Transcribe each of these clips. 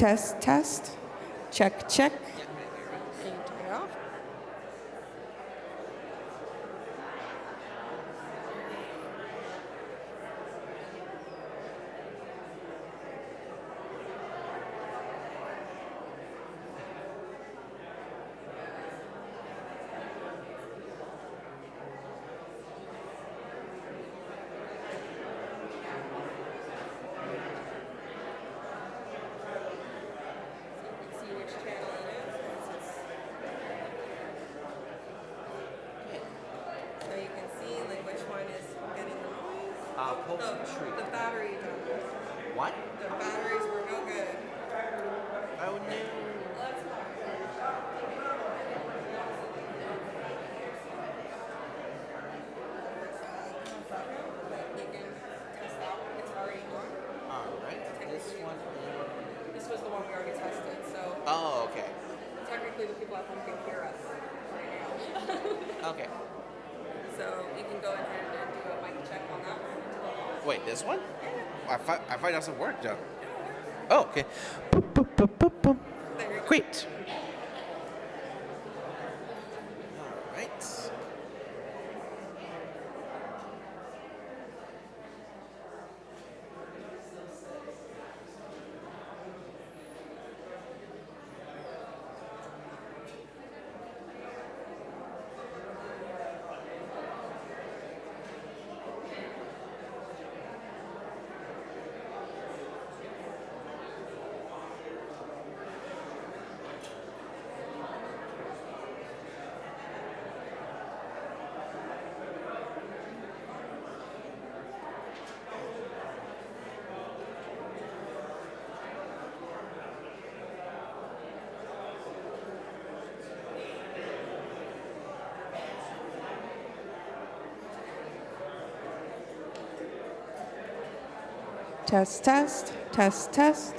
test, test. Check, check. Can you turn it off? See which channel it is. So you can see like which one is getting the noise. The battery died. What? The batteries were no good. Oh no. Let's you can test that one. It's already on. Alright. This one. This was the one we already tested, so Oh, okay. technically the people at home can hear us right now. Okay. So you can go ahead and do a mic check on that one. Wait, this one? I thought that doesn't work though. Yeah, it works. Oh, okay. Boop, boop, boop, boop, boop. There you go. Great. Alright. Test, test, test, test.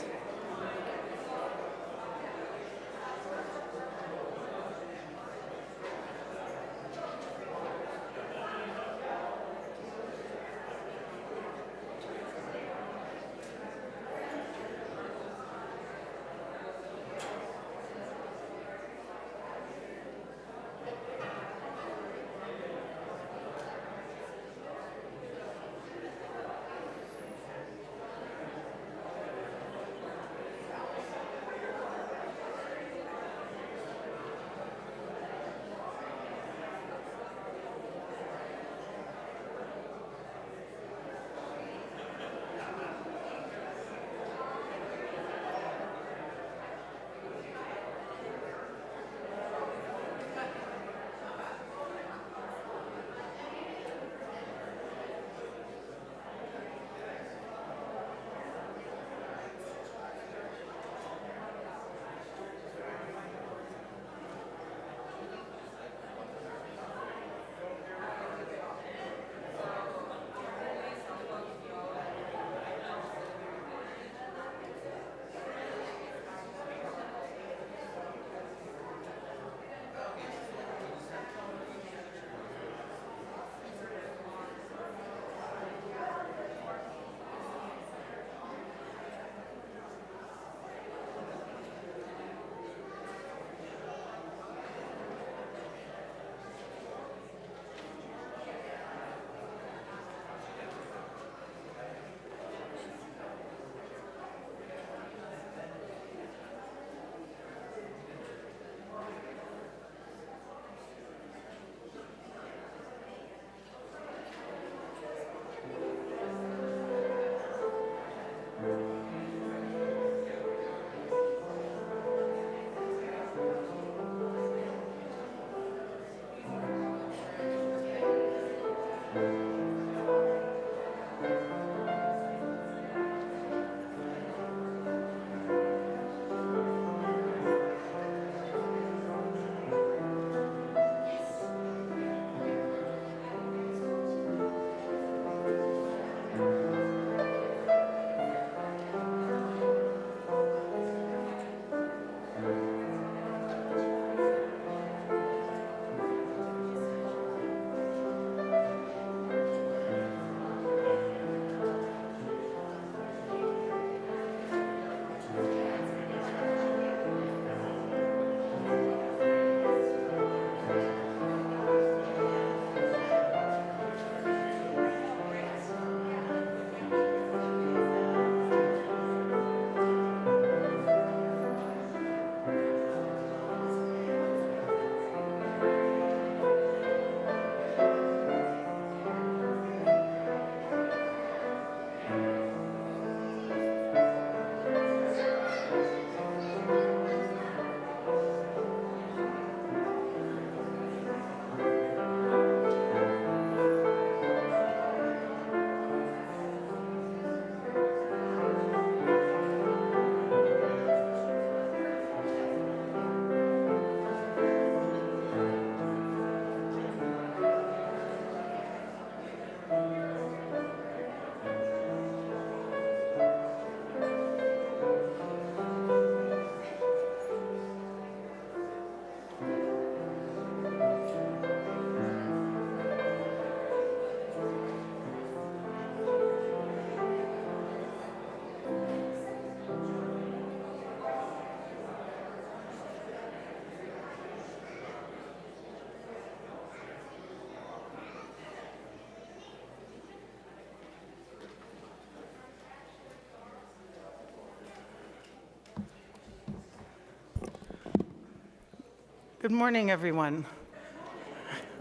Good morning, everyone.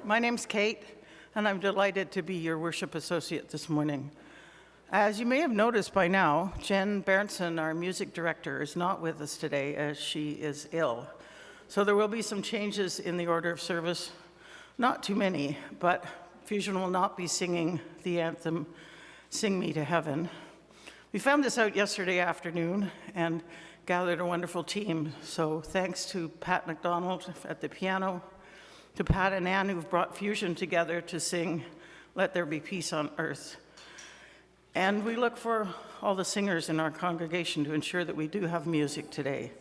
My name's Kate, and I'm delighted to be your worship associate this morning. As you may have noticed by now, Jen Berntsen, our music director, is not with us today as she is ill. So there will be some changes in the order of service. Not too many, but Fusion will not be singing the anthem, Sing Me to Heaven. We found this out yesterday afternoon and gathered a wonderful team. So thanks to Pat McDonald at the piano, to Pat and Ann who've brought Fusion together to sing Let There Be Peace on Earth. And we look for all the singers in our congregation to ensure that we do have music today.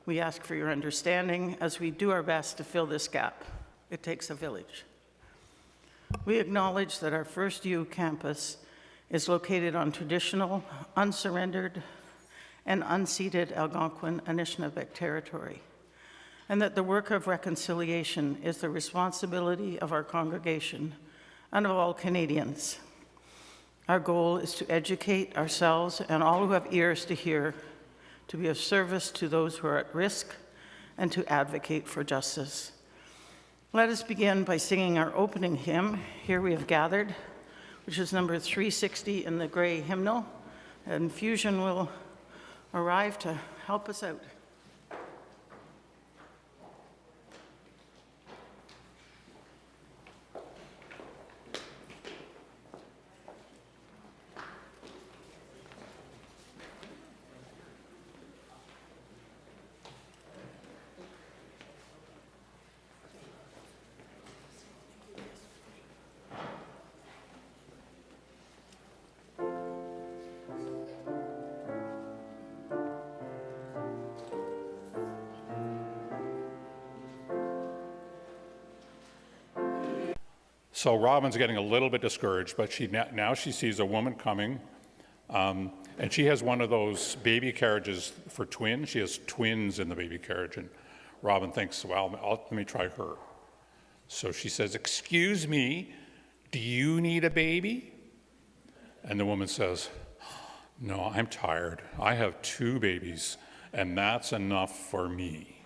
We ask for your understanding as we do our best to fill this gap. It takes a village. We acknowledge that our FirstU campus is located on traditional, unsurrendered, and unceded Algonquin Anishinaabe territory, and that the work of reconciliation is the responsibility of our congregation and of all Canadians. Our goal is to educate ourselves and all who have ears to hear, to be of service to those who are at risk, and to advocate for justice. Let us begin by singing our opening hymn, Here We Have Gathered, which is number 360 in the gray hymnal, and Fusion will arrive to help us out. So Robin's getting a little bit discouraged, but now she sees a woman coming, and she has one of those baby carriages for twins. She has twins in the baby carriage, and Robin thinks, well, let me try her. So she says, "Excuse me, do you need a baby?" And the woman says, "No, I'm tired. I have 2 babies, and that's enough for me."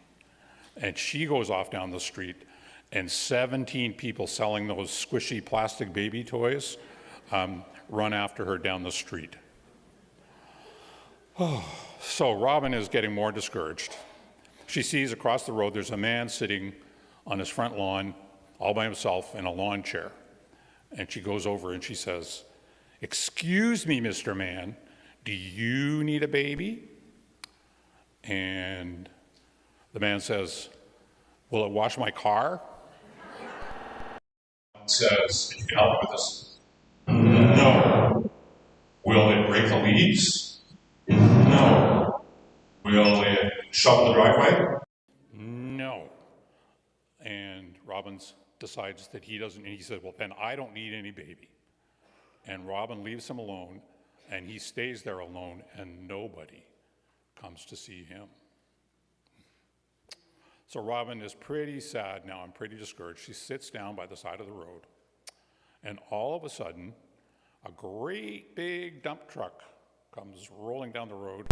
And she goes off down the street, and 17 people selling those squishy plastic baby toys run after her down the street. So Robin is getting more discouraged. She sees across the road there's a man sitting on his front lawn all by himself in a lawn chair. And she goes over and she says, "Excuse me, Mr. Man, do you need a baby?" And the man says, "Will it wash my car?" Says, "If you can help me with this." "No." "Will it rake the leaves?" "No." "Will it shovel the driveway?" "No." And Robbins decides that he doesn't, and he said, "Well, then I don't need any baby." And Robin leaves him alone, and he stays there alone, and nobody comes to see him. So Robin is pretty sad now and pretty discouraged. She sits down by the side of the road, and all of a sudden, a great big dump truck comes rolling down the road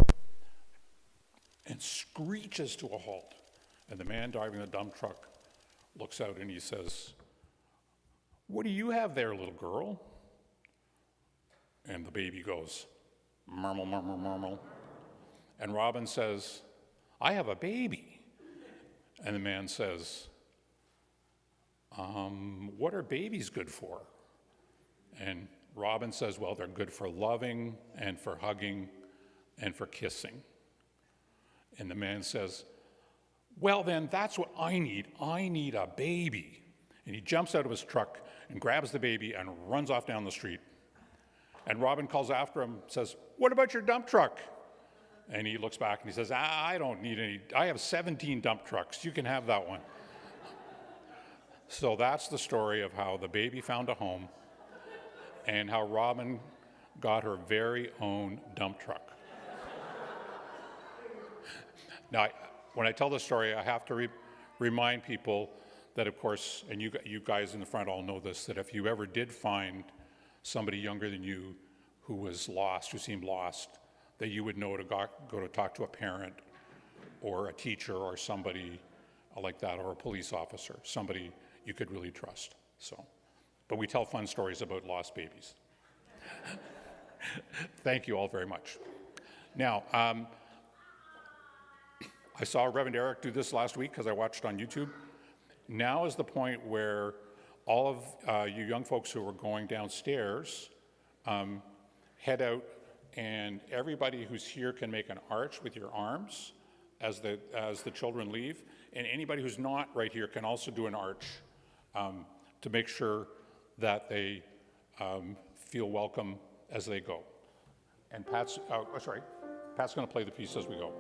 and screeches to a halt. And the man driving the dump truck looks out and he says, "What do you have there, little girl?" And the baby goes, "Murmle, murmle, murmle." And Robin says, "I have a baby." And the man says, "What are babies good for?" And Robin says, "Well, they're good for loving and for hugging and for kissing." And the man says, "Well, then that's what I need. I need a baby." And he jumps out of his truck and grabs the baby and runs off down the street. And Robin calls after him, says, "What about your dump truck?" And he looks back and he says, "I don't need any. I have 17 dump trucks. You can have that one." So that's the story of how the baby found a home and how Robin got her very own dump truck. Now, when I tell this story, I have to remind people that, of course, and you guys in the front all know this, that if you ever did find somebody younger than you who was lost, who seemed lost, that you would know to go to talk to a parent or a teacher or somebody like that, or a police officer, somebody you could really trust. So, but we tell fun stories about lost babies. Thank you all very much. Now, I saw Reverend Eric do this last week because I watched on YouTube. Now is the point where all of you young folks who are going downstairs head out, and everybody who's here can make an arch with your arms as the children leave, and anybody who's not right here can also do an arch to make sure that they feel welcome as they go. And Pat's going to play the piece as we go.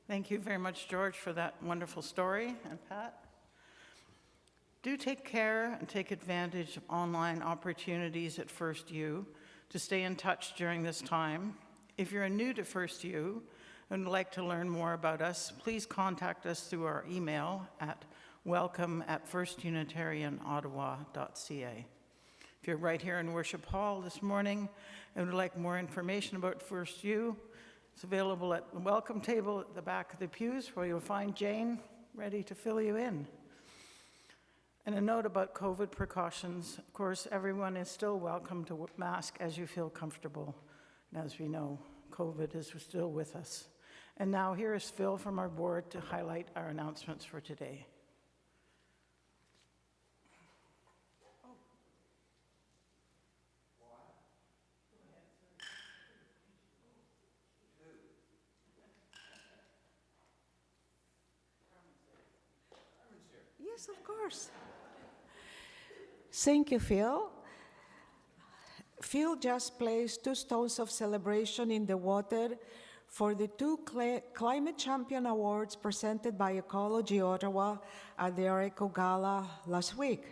Thank you very much, George, for that wonderful story, and Pat. Do take care and take advantage of online opportunities at FirstU to stay in touch during this time. If you're new to FirstU and would like to learn more about us, please contact us through our email at welcome@firstunitarianottawa.ca. If you're right here in Worship Hall this morning and would like more information about FirstU, it's available at the welcome table at the back of the pews, where you'll find Jane ready to fill you in. And a note about COVID precautions. Of course, everyone is still welcome to mask as you feel comfortable. And as we know, COVID is still with us. And now here is Phil from our board to highlight our announcements for today. Yes, of course. Thank you, Phil. Phil just placed 2 stones of celebration in the water for the 2 Climate Champion Awards presented by Ecology Ottawa at their Eco Gala last week.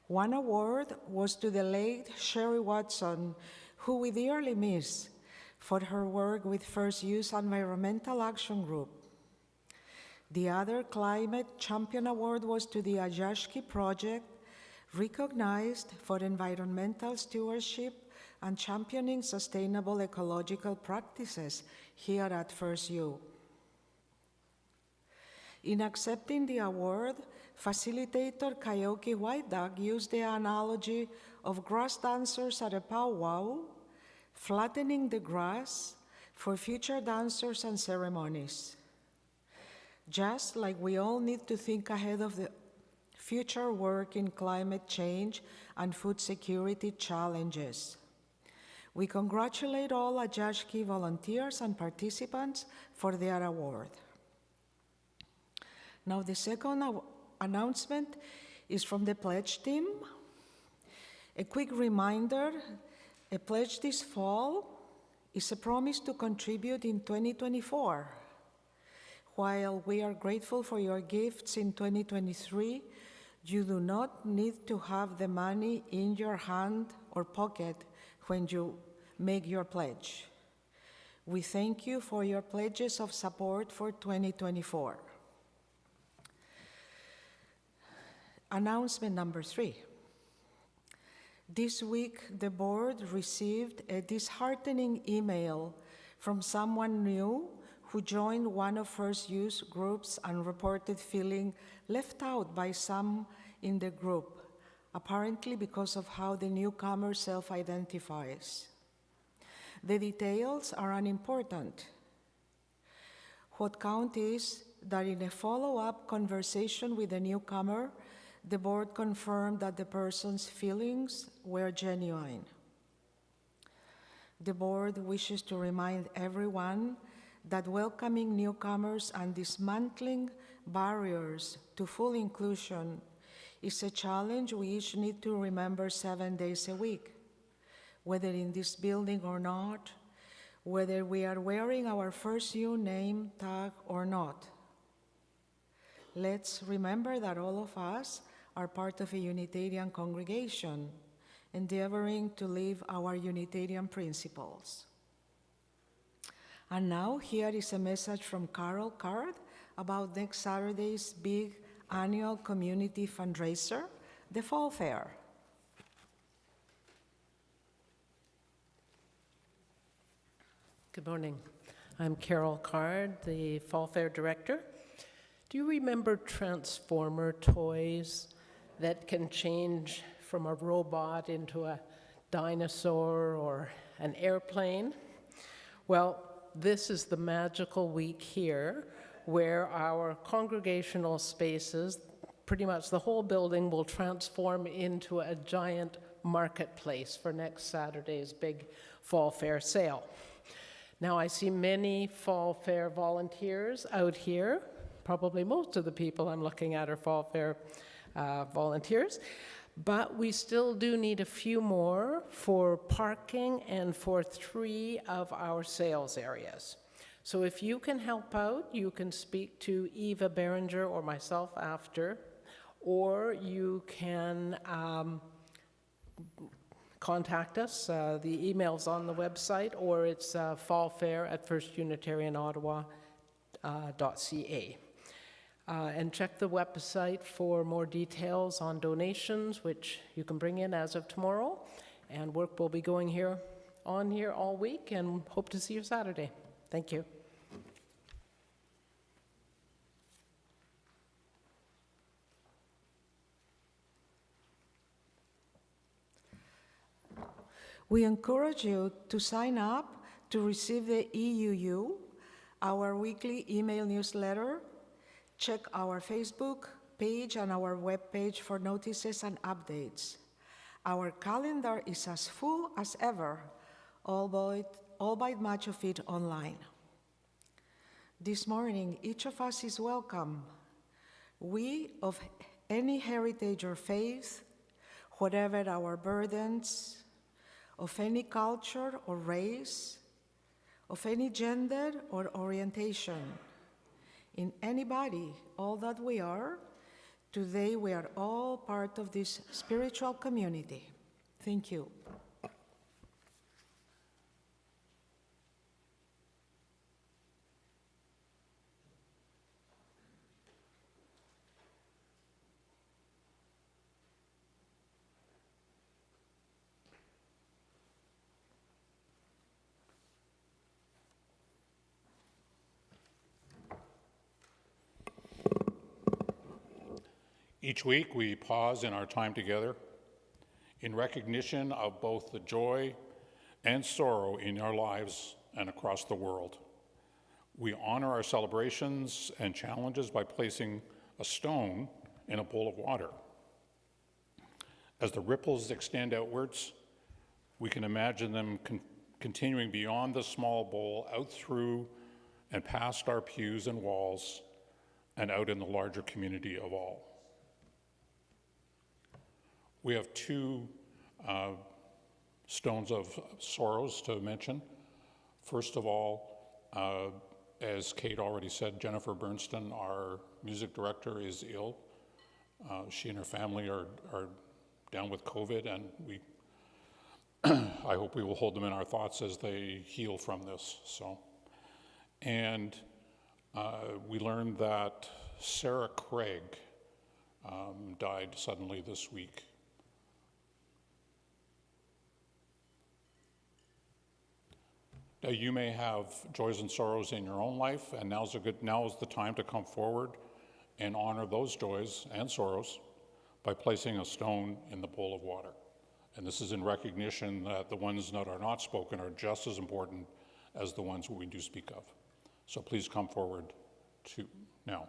One award was to the late Sherry Watson, who we dearly miss, for her work with FirstU's Environmental Action Group. The other Climate Champion Award was to the Ajashki Project, recognized for environmental stewardship and championing sustainable ecological practices here at FirstU. In accepting the award, facilitator Kayoki White Dog used the analogy of grass dancers at a powwow, flattening the grass for future dancers and ceremonies. Just like we all need to think ahead of the future work in climate change and food security challenges. We congratulate all Ajashki volunteers and participants for their award. Now the second announcement is from the pledge team. A quick reminder, a pledge this fall is a promise to contribute in 2024. While we are grateful for your gifts in 2023, you do not need to have the money in your hand or pocket when you make your pledge. We thank you for your pledges of support for 2024. Announcement number 3. This week, the board received a disheartening email from someone new who joined one of FirstU's groups and reported feeling left out by some in the group, apparently because of how the newcomer self-identifies. The details are unimportant. What counts is that in a follow-up conversation with the newcomer, The board confirmed that the person's feelings were genuine. The board wishes to remind everyone that welcoming newcomers and dismantling barriers to full inclusion is a challenge we each need to remember 7 days a week, whether in this building or not, whether we are wearing our FirstU name tag or not. Let's remember that all of us are part of a Unitarian congregation, endeavoring to live our Unitarian principles. And now here is a message from Carol Card about next Saturday's big annual community fundraiser, the Fall Fair. Good morning. I'm Carol Card, the Fall Fair Director. Do you remember Transformer toys that can change from a robot into a dinosaur or an airplane? Well, this is the magical week here where our congregational spaces, pretty much the whole building, will transform into a giant marketplace for next Saturday's big Fall Fair sale. Now, I see many Fall Fair volunteers out here. Probably most of the people I'm looking at are Fall Fair volunteers, but we still do need a few more for parking and for 3 of our sales areas. So if you can help out, you can speak to Eva Berenger or myself after, or you can contact us. The email's on the website, or it's fallfair@firstunitarianottawa.ca. And check the website for more details on donations, which you can bring in as of tomorrow. And work will be going on here all week, and hope to see you Saturday. Thank you. We encourage you to sign up to receive the EUU, our weekly email newsletter. Check our Facebook page and our webpage for notices and updates. Our calendar is as full as ever, albeit much of it online. This morning, each of us is welcome. We, of any heritage or faith, whatever our burdens, of any culture or race, of any gender or orientation, in anybody, all that we are, today we are all part of this spiritual community. Thank you. Each week, we pause in our time together in recognition of both the joy and sorrow in our lives and across the world. We honor our celebrations and challenges by placing a stone in a bowl of water. As the ripples extend outwards, we can imagine them continuing beyond the small bowl, out through and past our pews and walls, and out in the larger community of all. We have 2 stones of sorrows to mention. First of all, as Kate already said, Jennifer Bernstein, our music director, is ill. She and her family are down with COVID, and I hope we will hold them in our thoughts as they heal from this. And we learned that Sarah Craig died suddenly this week. Now, you may have joys and sorrows in your own life, and now is the time to come forward and honor those joys and sorrows by placing a stone in the bowl of water. And this is in recognition that the ones that are not spoken are just as important as the ones we do speak of. So please come forward now.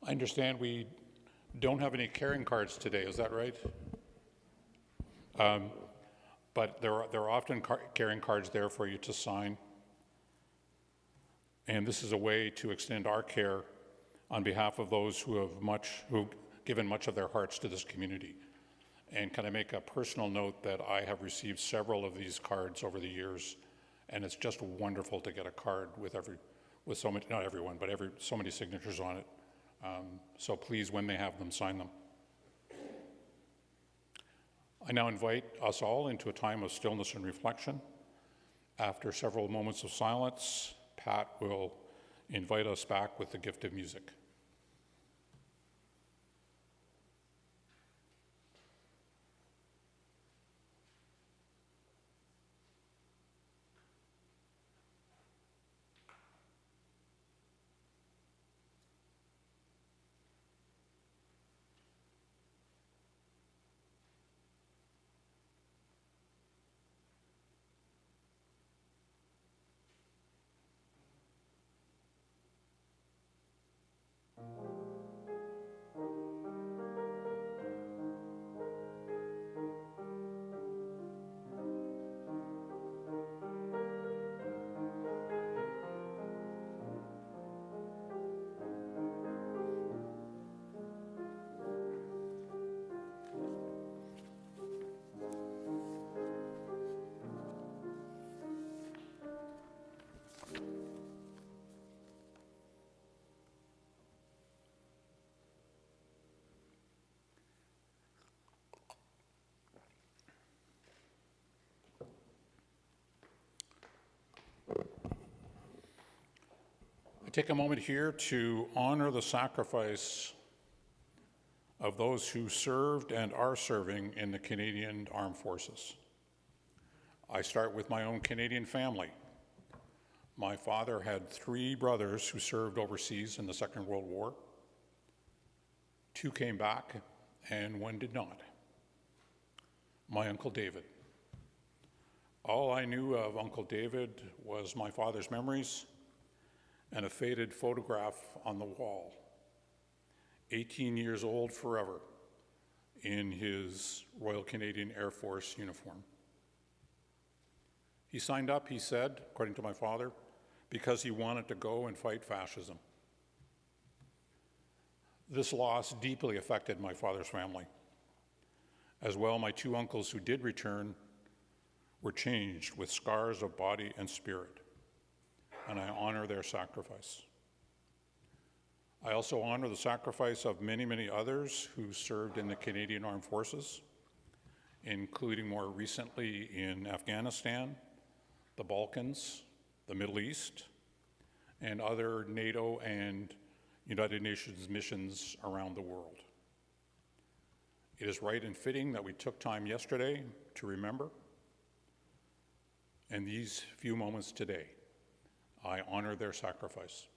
I understand we don't have any carrying cards today, is that right? But there are often carrying cards there for you to sign. And this is a way to extend our care on behalf of those who've given much of their hearts to this community. And can I make a personal note that I have received several of these cards over the years, and it's just wonderful to get a card with so many, not everyone, but so many signatures on it. So please, when they have them, sign them. I now invite us all into a time of stillness and reflection. After several moments of silence, Pat will invite us back with the gift of music. I take a moment here to honor the sacrifice of those who served and are serving in the Canadian Armed Forces. I start with my own Canadian family. My father had 3 brothers who served overseas in the Second World War. 2 came back and 1 did not. My Uncle David. All I knew of Uncle David was my father's memories and a faded photograph on the wall. 18 years old forever in his Royal Canadian Air Force uniform. He signed up, he said, according to my father, because he wanted to go and fight fascism. This loss deeply affected my father's family. As well, my 2 uncles who did return were changed with scars of body and spirit, and I honor their sacrifice. I also honor the sacrifice of many, many others who served in the Canadian Armed Forces, including more recently in Afghanistan, the Balkans, the Middle East, and other NATO and United Nations missions around the world. It is right and fitting that we took time yesterday to remember, and these few moments today, I honor their sacrifice.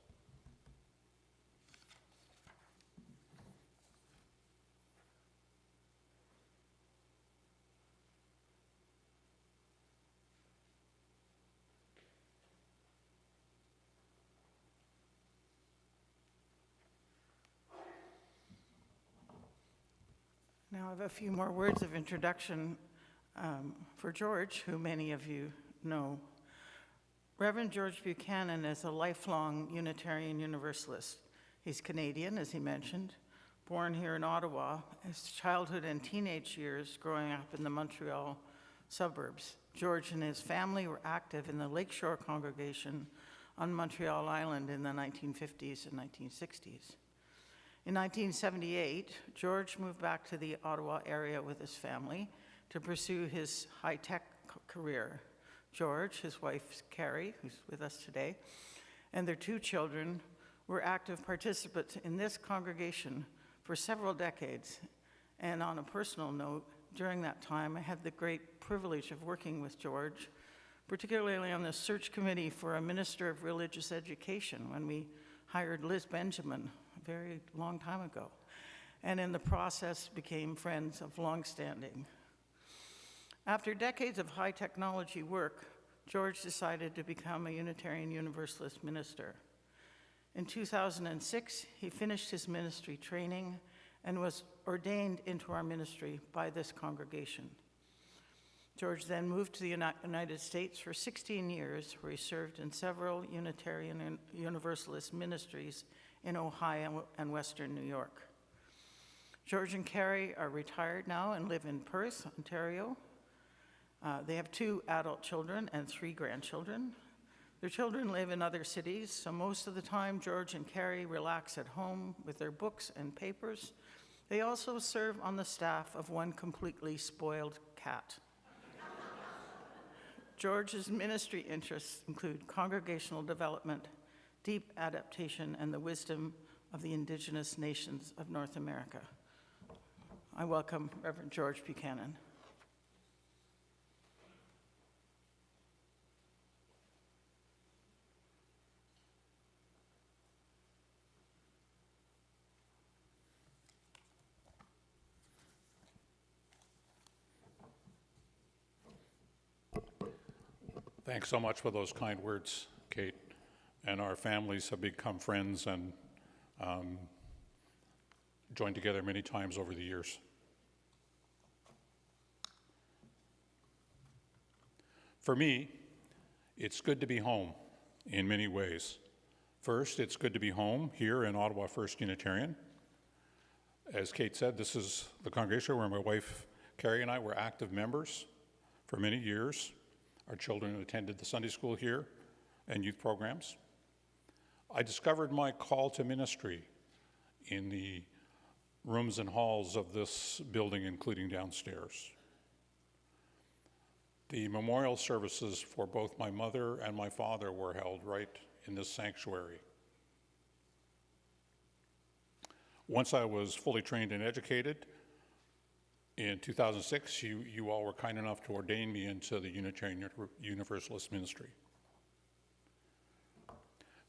Now I have a few more words of introduction for George, who many of you know. Reverend George Buchanan is a lifelong Unitarian Universalist. He's Canadian, as he mentioned, born here in Ottawa, his childhood and teenage years growing up in the Montreal suburbs. George and his family were active in the Lakeshore congregation on Montreal Island in the 1950s and 1960s. In 1978, George moved back to the Ottawa area with his family to pursue his high-tech career. George, his wife Carrie, who's with us today, and their 2 children were active participants in this congregation for several decades. And on a personal note, during that time, I had the great privilege of working with George, particularly on the search committee for a minister of religious education when we hired Liz Benjamin a very long time ago, and in the process became friends of long standing. After decades of high technology work, George decided to become a Unitarian Universalist minister. In 2006, he finished his ministry training and was ordained into our ministry by this congregation. George then moved to the United States for 16 years, where he served in several Unitarian and Universalist ministries in Ohio and Western New York. George and Carrie are retired now and live in Perth, Ontario. They have 2 adult children and 3 grandchildren. Their children live in other cities, so most of the time George and Carrie relax at home with their books and papers. They also serve on the staff of one completely spoiled cat. George's ministry interests include congregational development, deep adaptation, and the wisdom of the indigenous nations of North America. I welcome Reverend George Buchanan. Thanks so much for those kind words, Kate. And our families have become friends and joined together many times over the years. For me, it's good to be home in many ways. First, it's good to be home here in Ottawa First Unitarian. As Kate said, this is the congregation where my wife Carrie and I were active members for many years. Our children attended the Sunday school here and youth programs. I discovered my call to ministry in the rooms and halls of this building, including downstairs. The memorial services for both my mother and my father were held right in this sanctuary. Once I was fully trained and educated, in 2006, you all were kind enough to ordain me into the Unitarian Universalist ministry.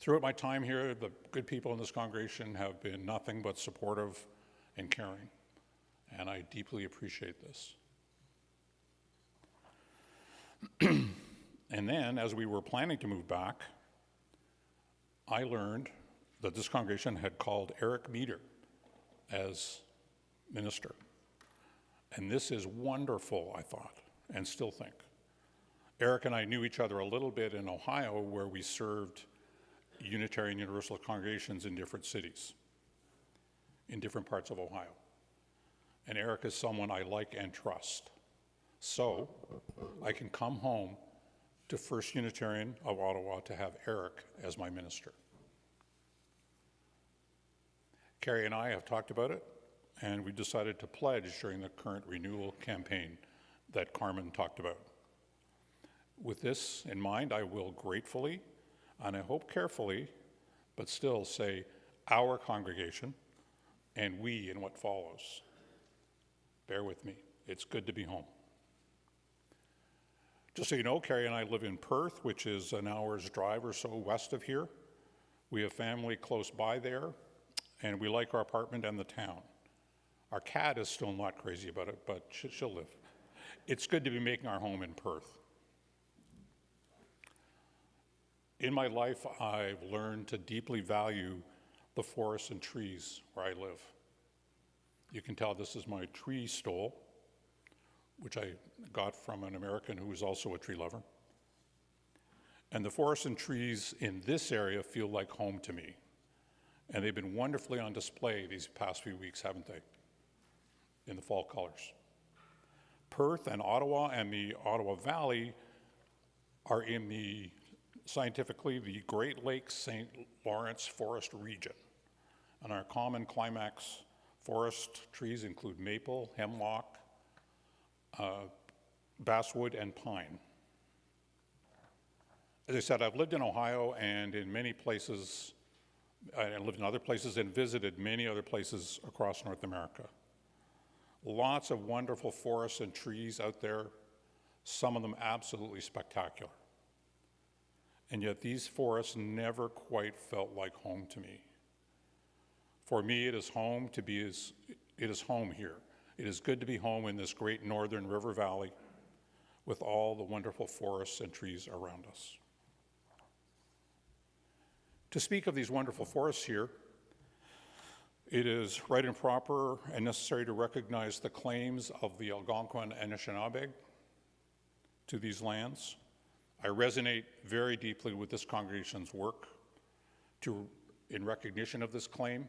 Throughout my time here, the good people in this congregation have been nothing but supportive and caring, and I deeply appreciate this. And then, as we were planning to move back, I learned that this congregation had called Eric Meeder as minister. And this is wonderful, I thought, and still think. Eric and I knew each other a little bit in Ohio, where we served Unitarian Universalist congregations in different cities, in different parts of Ohio. And Eric is someone I like and trust. So I can come home to First Unitarian of Ottawa to have Eric as my minister. Carrie and I have talked about it, and we decided to pledge during the current renewal campaign that Carmen talked about. With this in mind, I will gratefully, and I hope carefully, but still say our congregation and we in what follows. Bear with me. It's good to be home. Just so you know, Carrie and I live in Perth, which is an hour's drive or so west of here. We have family close by there, and we like our apartment and the town. Our cat is still not crazy about it, but she'll live. It's good to be making our home in Perth. In my life, I've learned to deeply value the forests and trees where I live. You can tell this is my tree stole, which I got from an American who is also a tree lover. And the forests and trees in this area feel like home to me. And they've been wonderfully on display these past few weeks, haven't they? In the fall colors. Perth and Ottawa and the Ottawa Valley are in the, scientifically, the Great Lakes St. Lawrence Forest region. And our common climax forest trees include maple, hemlock, basswood, and pine. As I said, I've lived in Ohio and in many places, I lived in other places and visited many other places across North America. Lots of wonderful forests and trees out there, some of them absolutely spectacular. And yet these forests never quite felt like home to me. For me, it is home to be it is home here. It is good to be home in this great northern river valley with all the wonderful forests and trees around us. To speak of these wonderful forests here, it is right and proper and necessary to recognize the claims of the Algonquin and Anishinaabe to these lands. I resonate very deeply with this congregation's work in recognition of this claim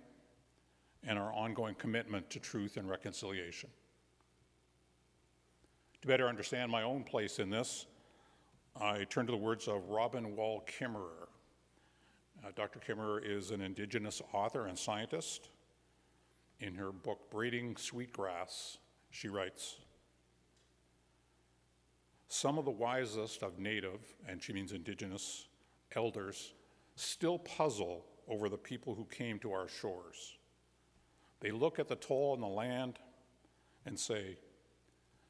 and our ongoing commitment to truth and reconciliation. To better understand my own place in this, I turn to the words of Robin Wall Kimmerer. Dr. Kimmerer is an Indigenous author and scientist. In her book, Braiding Sweetgrass, she writes, "Some of the wisest of Native," and she means Indigenous, elders still puzzle over the people who came to our shores. They look at the toll on the land and say,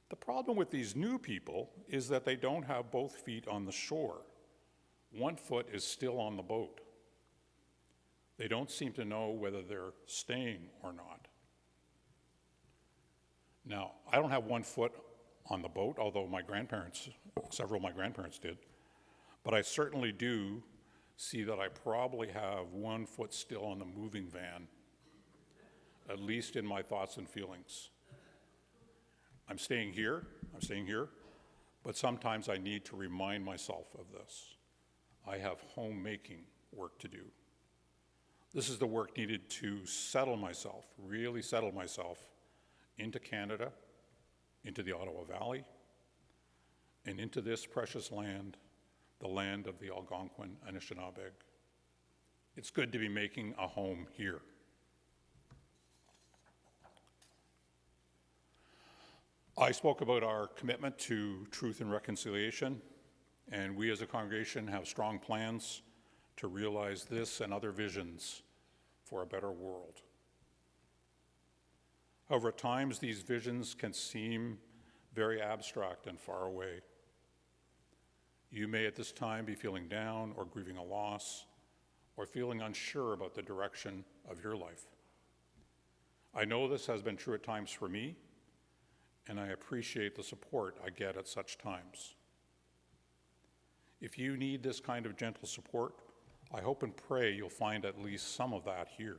the problem with these new people is that they don't have both feet on the shore. One foot is still on the boat. They don't seem to know whether they're staying or not. Now, I don't have one foot on the boat, although several of my grandparents did, but I certainly do see that I probably have one foot still on the moving van, at least in my thoughts and feelings. I'm staying here, but sometimes I need to remind myself of this. I have homemaking work to do. This is the work needed to settle myself, really settle myself into Canada, into the Ottawa Valley, and into this precious land, the land of the Algonquin and Anishinaabe. It's good to be making a home here. I spoke about our commitment to truth and reconciliation, and we as a congregation have strong plans to realize this and other visions for a better world. However, at times these visions can seem very abstract and far away. You may at this time be feeling down or grieving a loss or feeling unsure about the direction of your life. I know this has been true at times for me, and I appreciate the support I get at such times. If you need this kind of gentle support, I hope and pray you'll find at least some of that here.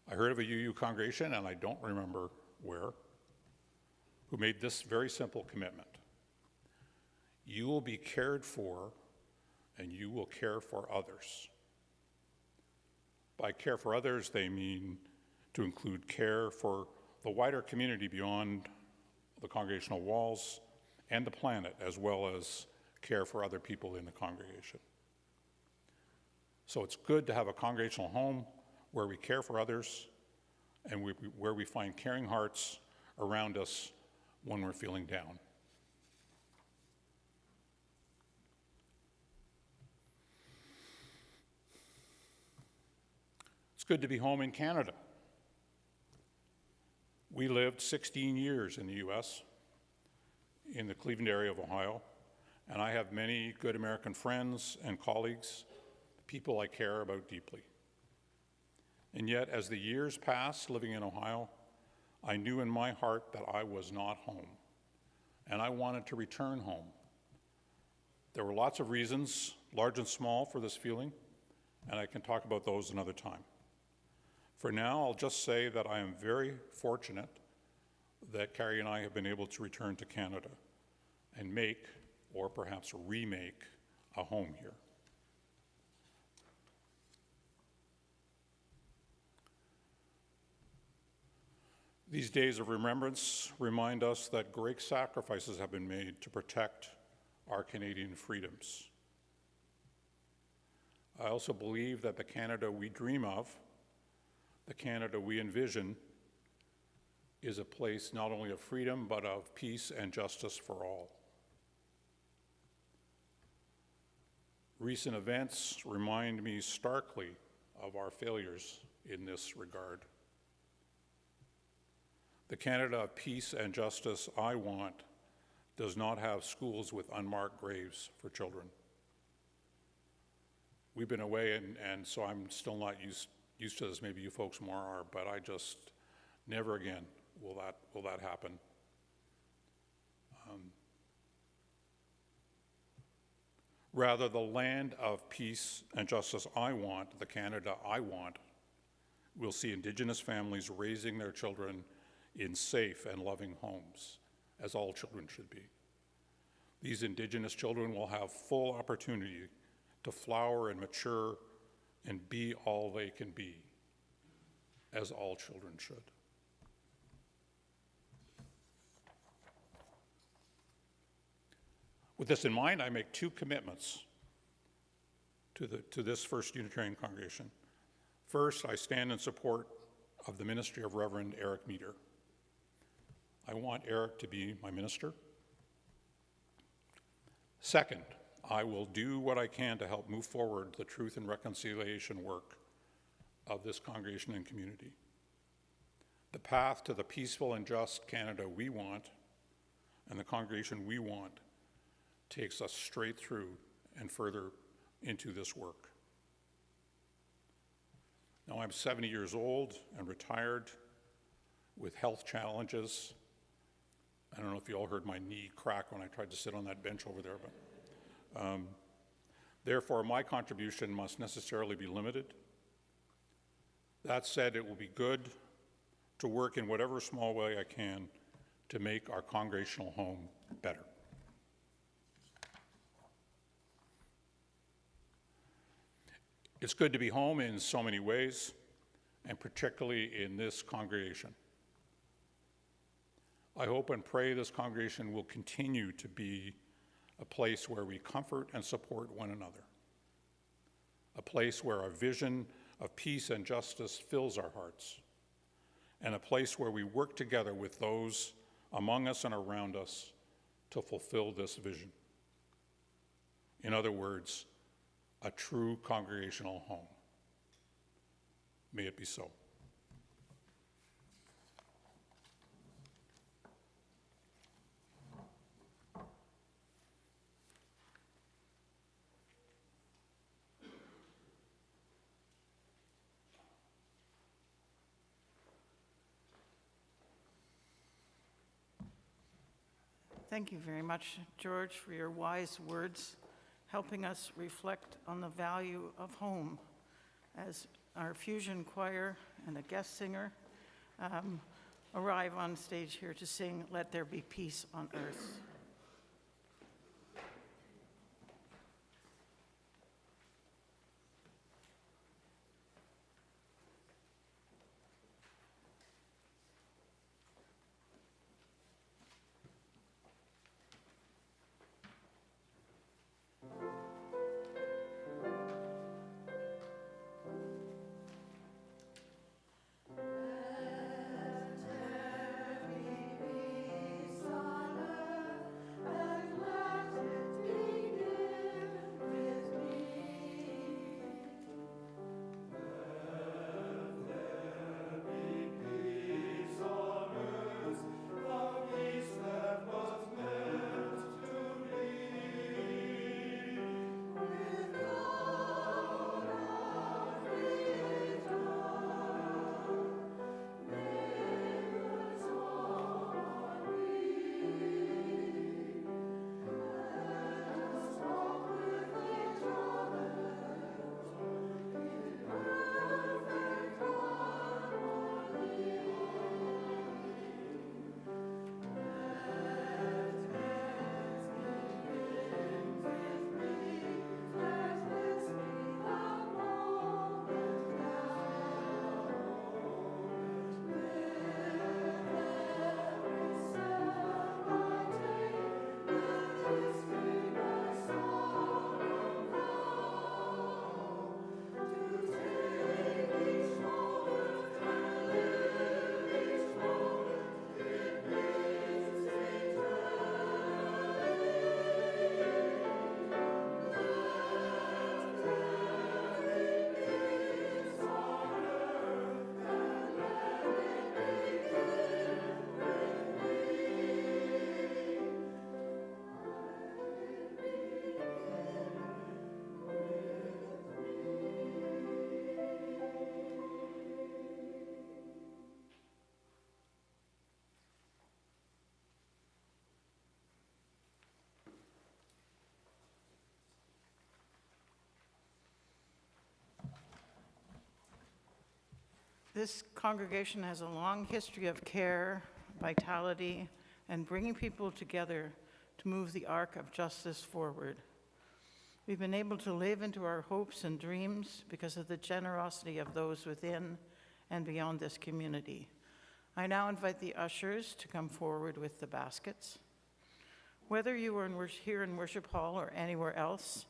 I heard of a UU congregation, and I don't remember where, who made this very simple commitment. You will be cared for, and you will care for others. By care for others, they mean to include care for the wider community beyond the congregational walls and the planet, as well as care for other people in the congregation. So it's good to have a congregational home where we care for others and where we find caring hearts around us when we're feeling down. It's good to be home in Canada. We lived 16 years in the US, in the Cleveland area of Ohio, and I have many good American friends and colleagues, people I care about deeply. And yet, as the years passed living in Ohio, I knew in my heart that I was not home, and I wanted to return home. There were lots of reasons, large and small, for this feeling, and I can talk about those another time. For now, I'll just say that I am very fortunate that Carrie and I have been able to return to Canada and make, or perhaps remake, a home here. These days of remembrance remind us that great sacrifices have been made to protect our Canadian freedoms. I also believe that the Canada we dream of, the Canada we envision, is a place not only of freedom, but of peace and justice for all. Recent events remind me starkly of our failures in this regard. The Canada of peace and justice I want does not have schools with unmarked graves for children. We've been away, and so I'm still not used to this. Maybe you folks more are, but I just, never again will that happen. Rather, the land of peace and justice I want, the Canada I want, will see Indigenous families raising their children in safe and loving homes, as all children should be. These Indigenous children will have full opportunity to flower and mature and be all they can be, as all children should. With this in mind, I make two commitments to this First Unitarian congregation. First, I stand in support of the ministry of Reverend Eric Meter. I want Eric to be my minister. Second, I will do what I can to help move forward the truth and reconciliation work of this congregation and community. The path to the peaceful and just Canada we want and the congregation we want takes us straight through and further into this work. Now, I'm 70 years old and retired with health challenges. I don't know if you all heard my knee crack when I tried to sit on that bench over there, but therefore my contribution must necessarily be limited. That said, it will be good to work in whatever small way I can to make our congregational home better. It's good to be home in so many ways, and particularly in this congregation. I hope and pray this congregation will continue to be a place where we comfort and support one another, a place where our vision of peace and justice fills our hearts, and a place where we work together with those among us and around us to fulfill this vision. In other words, a true congregational home. May it be so. Thank you very much, George, for your wise words, helping us reflect on the value of home as our fusion choir and a guest singer arrive on stage here to sing "Let There Be Peace on Earth." Let there be peace on earth. This congregation has a long history of care, vitality, and bringing people together to move the arc of justice forward. We've been able to live into our hopes and dreams because of the generosity of those within and beyond this community. I now invite the ushers to come forward with the baskets. Whether you are here in Worship Hall or anywhere else,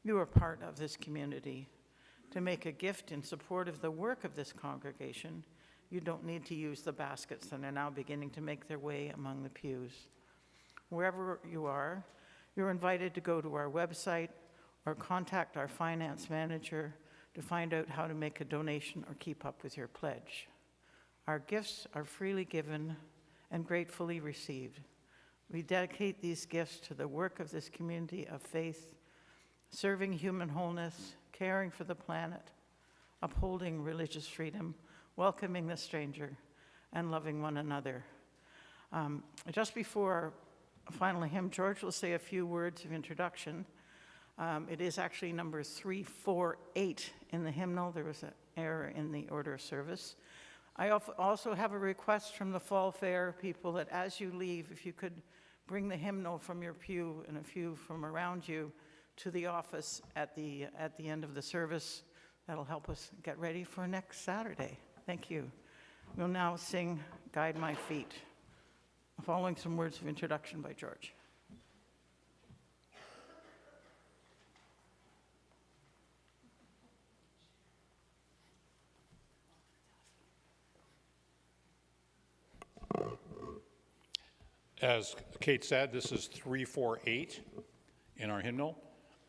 you are part of this community. To make a gift in support of the work of this congregation, you don't need to use the baskets that are now beginning to make their way among the pews. Wherever you are, you're invited to go to our website or contact our finance manager to find out how to make a donation or keep up with your pledge. Our gifts are freely given and gratefully received. We dedicate these gifts to the work of this community of faith, serving human wholeness, caring for the planet, upholding religious freedom, welcoming the stranger, and loving one another. Just before our final hymn, George will say a few words of introduction. It is actually number 348 in the hymnal. There was an error in the order of service. I also have a request from the Fall Fair people that as you leave, if you could bring the hymnal from your pew and a few from around you to the office at the end of the service. That'll help us get ready for next Saturday. Thank you. We'll now sing Guide My Feet, following some words of introduction by George. As Kate said, this is 348 in our hymnal.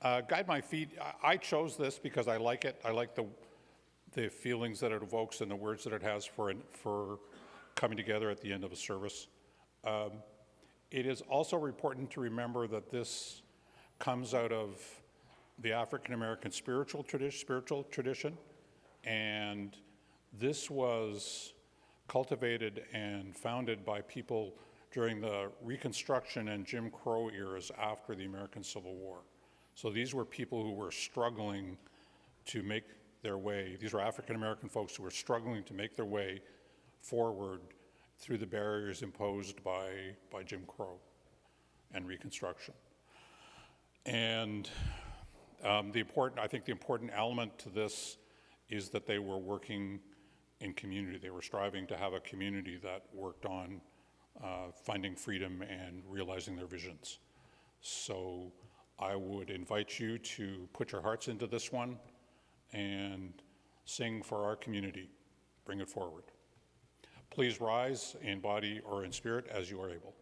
Guide My Feet, I chose this because I like it. I like the feelings that it evokes and the words that it has for coming together at the end of a service. It is also important to remember that this comes out of the African American spiritual tradition, and this was cultivated and founded by people during the Reconstruction and Jim Crow eras after the American Civil War. So these were people who were struggling to make their way. These were African American folks who were struggling to make their way forward through the barriers imposed by Jim Crow and Reconstruction. And I think the important element to this is that they were working in community. They were striving to have a community that worked on finding freedom and realizing their visions. So I would invite you to put your hearts into this one and sing for our community. Bring it forward. Please rise in body or in spirit as you are able.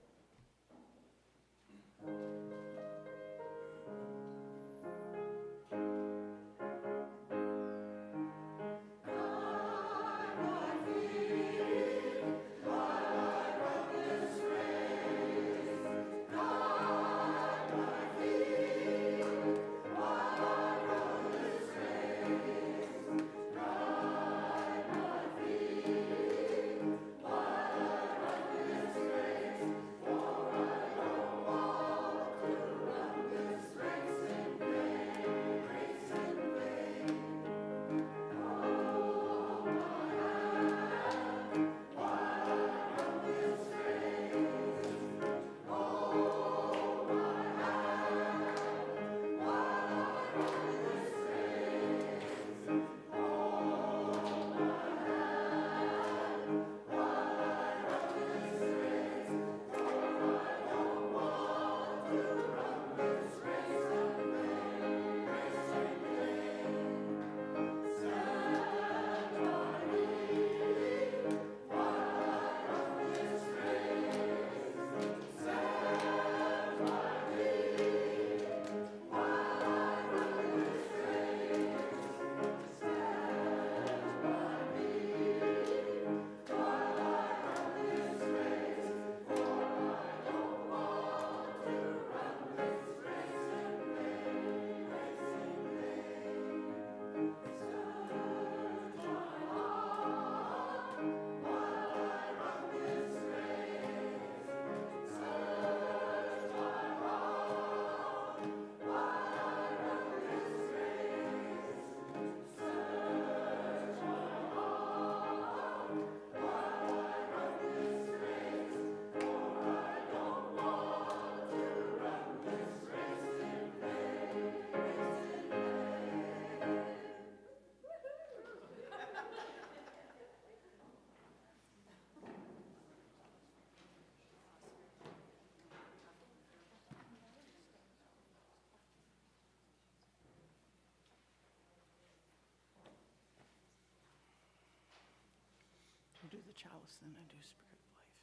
chalice, then I do Spirit of Life.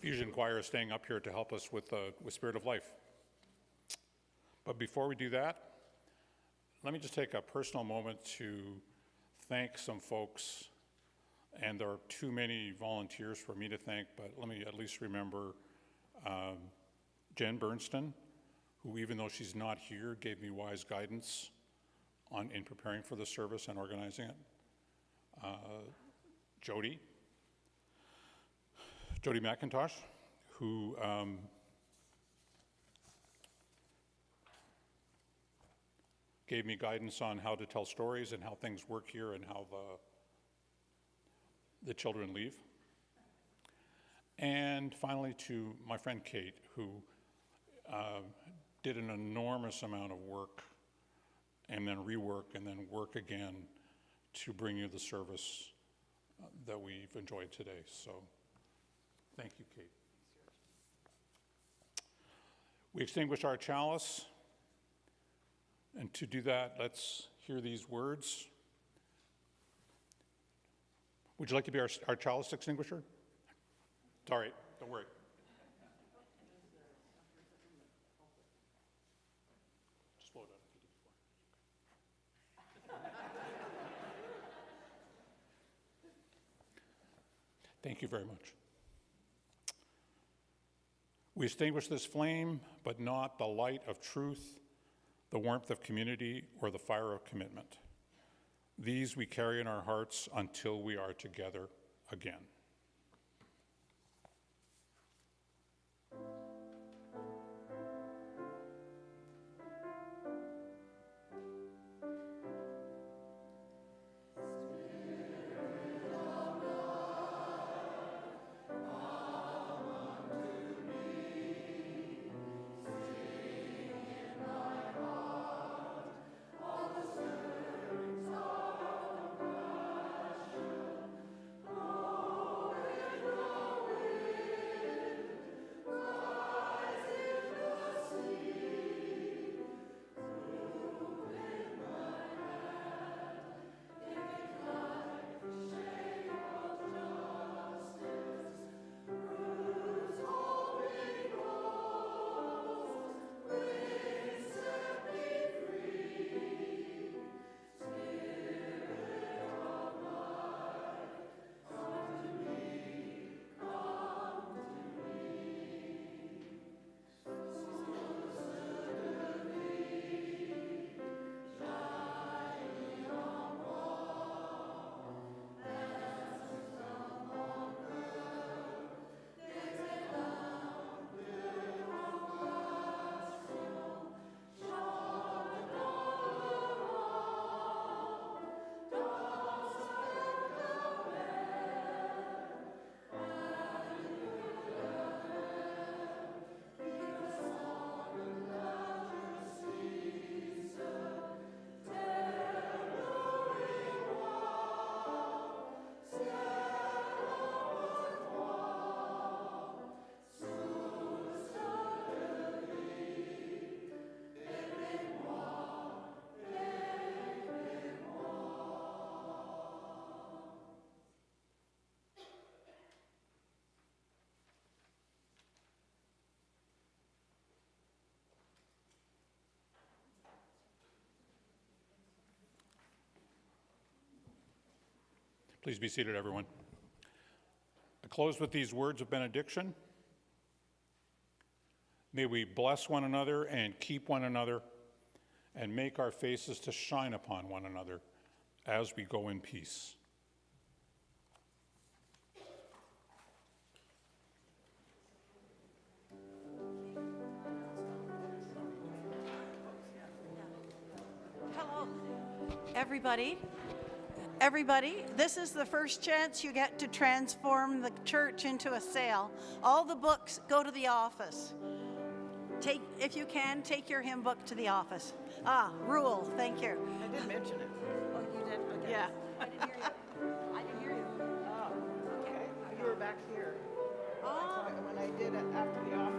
Fusion Choir is staying up here to help us with Spirit of Life. But before we do that, let me just take a personal moment to thank some folks, and there are too many volunteers for me to thank, but let me at least remember Jen Bernstein, who, even though she's not here, gave me wise guidance in preparing for the service and organizing it. Jody McIntosh, who gave me guidance on how to tell stories and how things work here and how the children leave. And finally, to my friend Kate, who did an enormous amount of work and then rework and then work again to bring you the service that we've enjoyed today. So thank you, Kate. We extinguish our chalice, and to do that, let's hear these words. Would you like to be our chalice extinguisher? It's all right, don't worry. Just blow it out if you did before. Thank you very much. We extinguish this flame, but not the light of truth, the warmth of community, or the fire of commitment. These we carry in our hearts until we are together again. Please be seated, everyone. I close with these words of benediction. May we bless one another and keep one another and make our faces to shine upon one another as we go in peace. Hello, everybody. Everybody, this is the first chance you get to transform the church into a sale. All the books go to the office. If you can, take your hymn book to the office. Rule, thank you. I did mention it. Oh, you did? Okay. Yeah. I didn't hear you. I didn't hear you. Oh, okay. You were back here. Oh. When I did it after the office.